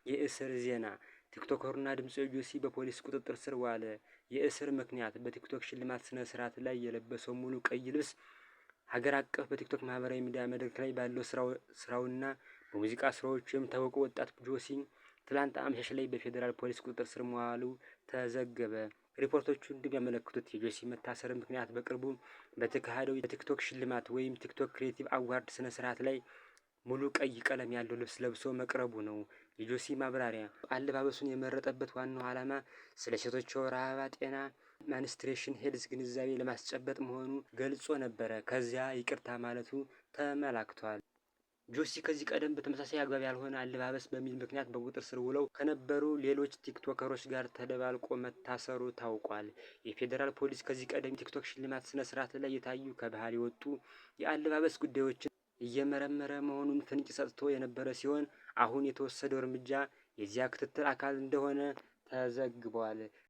የእስር ዜና ቲክቶከሩና ድምፃዊው ጆሲ በፖሊስ ቁጥጥር ስር ዋለ። የእስር ምክንያት በቲክቶክ ሽልማት ስነ ስርዓት ላይ የለበሰው ሙሉ ቀይ ልብስ ሀገር አቀፍ በቲክቶክ ማህበራዊ ሚዲያ መድረክ ላይ ባለው ስራውና በሙዚቃ ስራዎቹ የሚታወቀው ወጣት ጆሲ ትላንት አመሻሽ ላይ በፌዴራል ፖሊስ ቁጥጥር ስር መዋሉ ተዘገበ። ሪፖርቶቹ እንደሚያመለክቱት የጆሲ መታሰር ምክንያት በቅርቡ በተካሄደው የቲክቶክ ሽልማት ወይም ቲክቶክ ክሬቲቭ አዋርድ ስነ ስርዓት ላይ ሙሉ ቀይ ቀለም ያለው ልብስ ለብሶ መቅረቡ ነው። የጆሲ ማብራሪያ አለባበሱን የመረጠበት ዋናው ዓላማ ስለ ሴቶች የወር አበባ ጤና ማንስትሬሽን ሄልዝ ግንዛቤ ለማስጨበጥ መሆኑ ገልጾ ነበረ። ከዚያ ይቅርታ ማለቱ ተመላክቷል። ጆሲ ከዚህ ቀደም በተመሳሳይ አግባብ ያልሆነ አለባበስ በሚል ምክንያት በቁጥጥር ስር ውለው ከነበሩ ሌሎች ቲክቶከሮች ጋር ተደባልቆ መታሰሩ ታውቋል። የፌዴራል ፖሊስ ከዚህ ቀደም ቲክቶክ ሽልማት ስነ ስርዓት ላይ የታዩ ከባህል የወጡ የአለባበስ ጉዳዮችን እየመረመረ መሆኑን ፍንጭ ሰጥቶ የነበረ ሲሆን አሁን የተወሰደው እርምጃ የዚያ ክትትል አካል እንደሆነ ተዘግቧል።